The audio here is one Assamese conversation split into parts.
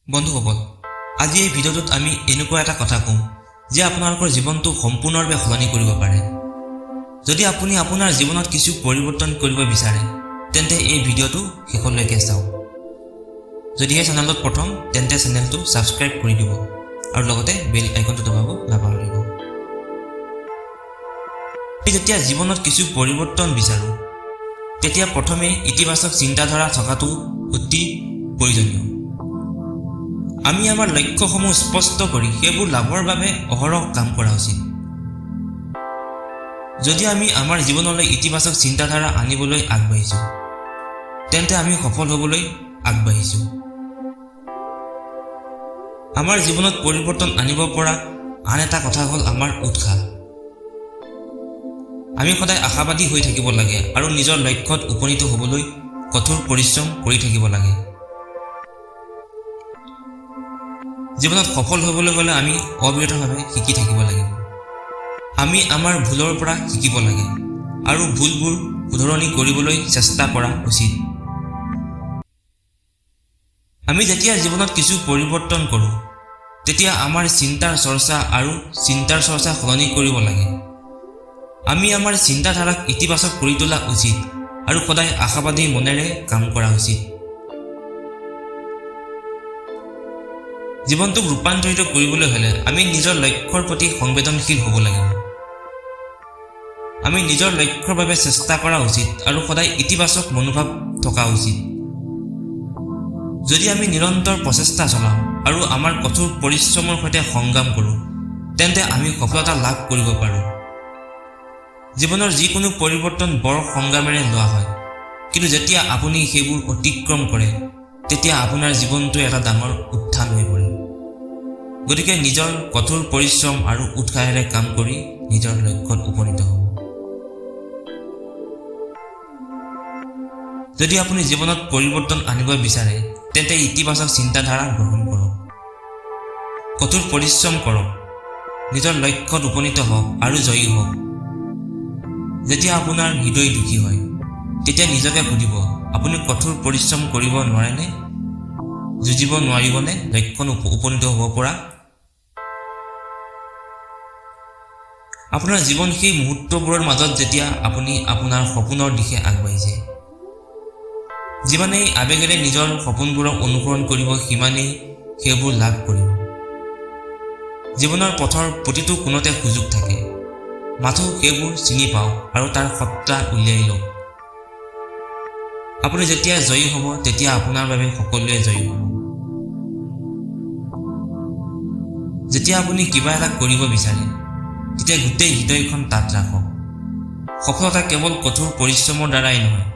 বন্ধুসকল, আজি এই ভিডিঅ'টোত আমি এনেকুৱা এটা কথা ক'ম যে আপোনালোকৰ জীৱনটো সম্পূৰ্ণৰূপে সলনি কৰিব পাৰে। যদি আপুনি আপোনাৰ জীৱনত কিছু পৰিৱৰ্তন কৰিব বিচাৰে তেন্তে এই ভিডিঅ'টো শেষলৈকে চাওক। যদিহে চেনেলটোত প্ৰথম তেন্তে চেনেলটো ছাবস্ক্ৰাইব কৰি দিব আৰু লগতে বেল আইকনটো দবাব নাপাহৰিব। আমি যেতিয়া জীৱনত কিছু পৰিৱৰ্তন বিচাৰোঁ তেতিয়া প্ৰথমে ইতিবাচক চিন্তাধাৰা থকাটো অতি প্ৰয়োজনীয়। আমি আমাৰ লক্ষ্যসমূহ স্পষ্ট কৰি সেইবোৰ লাভৰ বাবে অহৰহ কাম কৰা উচিত। যদি আমি আমাৰ জীৱনলৈ ইতিবাচক চিন্তাধাৰা আনিবলৈ আগবাঢ়িছোঁ তেন্তে আমি সফল হ'বলৈ আগবাঢ়িছোঁ। আমাৰ জীৱনত পৰিৱৰ্তন আনিব পৰা আন এটা কথা হ'ল আমাৰ উৎসাহ। আমি সদায় আশাবাদী হৈ থাকিব লাগে আৰু নিজৰ লক্ষ্যত উপনীত হ'বলৈ কঠোৰ পৰিশ্ৰম কৰি থাকিব লাগে। জীৱনত সফল হ'বলৈ হ'লে আমি অবিৰতভাৱে শিকি থাকিব লাগিব। আমি আমাৰ ভুলৰ পৰা শিকিব লাগে আৰু ভুলবোৰ শুধৰণি কৰিবলৈ চেষ্টা কৰা উচিত। আমি যেতিয়া জীৱনত কিছু পৰিৱৰ্তন কৰোঁ তেতিয়া আমাৰ চিন্তাৰ চৰ্চা সলনি কৰিব লাগে। আমি আমাৰ চিন্তাধাৰাক ইতিবাচক কৰি তোলা উচিত আৰু সদায় আশাবাদী মনেৰে কাম কৰা উচিত। জীৱনটোক ৰূপান্তৰিত কৰিবলৈ হ'লে আমি নিজৰ লক্ষ্যৰ প্ৰতি সংবেদনশীল হ'ব লাগিব। আমি নিজৰ লক্ষ্যৰ বাবে চেষ্টা কৰা উচিত আৰু সদায় ইতিবাচক মনোভাৱ থকা উচিত। যদি আমি নিৰন্তৰ প্ৰচেষ্টা চলাওঁ আৰু আমাৰ কঠোৰ পৰিশ্ৰমৰ সৈতে সংগ্ৰাম কৰোঁ তেন্তে আমি সফলতা লাভ কৰিব পাৰোঁ। জীৱনৰ যিকোনো পৰিৱৰ্তন বৰ সংগ্ৰামেৰে লোৱা হয়, কিন্তু যেতিয়া আপুনি সেইবোৰ অতিক্ৰম কৰে তেতিয়া আপোনাৰ জীৱনটো এটা ডাঙৰ উত্থান হৈ পৰে। গতিকে নিজৰ কঠোৰ পৰিশ্ৰম আৰু উৎসাহেৰে কাম কৰি নিজৰ লক্ষ্যত উপনীত হ'ব। যদি আপুনি জীৱনত পৰিৱৰ্তন আনিব বিচাৰে তেন্তে ইতিবাচক চিন্তাধাৰা গ্ৰহণ কৰক, কঠোৰ পৰিশ্ৰম কৰক, নিজৰ লক্ষ্যত উপনীত হওক আৰু জয়ী হওক। যেতিয়া আপোনাৰ হৃদয় দুখী হয় তেতিয়া নিজকে সুধিব, আপুনি কঠোৰ পৰিশ্ৰম কৰিব নোৱাৰেনে? যুঁজিব নোৱাৰিবনে লক্ষ্যত উপনীত হ'ব পৰা? আপোনাৰ জীৱন সেই মুহূৰ্তবোৰৰ মাজত যেতিয়া আপুনি আপোনাৰ সপোনৰ দিশে আগবাঢ়িছে। যিমানেই আৱেগেৰে নিজৰ সপোনবোৰক অনুসৰণ কৰিব সিমানেই সেইবোৰ লাভ কৰিব। জীৱনৰ পথৰ প্ৰতিটো কোণতে সুযোগ থাকে, মাথো সেইবোৰ চিনি পাওক আৰু তাৰ সত্তা উলিয়াই লওক। আপুনি যেতিয়া জয়ী হ'ব তেতিয়া আপোনাৰ বাবে সকলোৱে জয়ী হ'ব। যেতিয়া আপুনি কিবা এটা কৰিব বিচাৰে তেতিয়া গোটেই হৃদয়খন তাত ৰাখক। সফলতা কেৱল কঠোৰ পৰিশ্ৰমৰ দ্বাৰাই নহয়,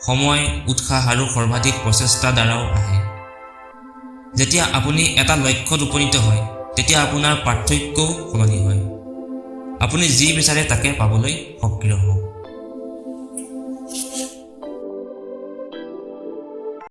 সময়, উৎসাহ আৰু সৰ্বাধিক প্ৰচেষ্টাৰ দ্বাৰাও আহে। যেতিয়া আপুনি এটা লক্ষ্যত উপনীত হয় তেতিয়া আপোনাৰ পাৰ্থক্যও সলনি হয়। আপুনি যি বিচাৰে তাকে পাবলৈ সক্ৰিয় হওক।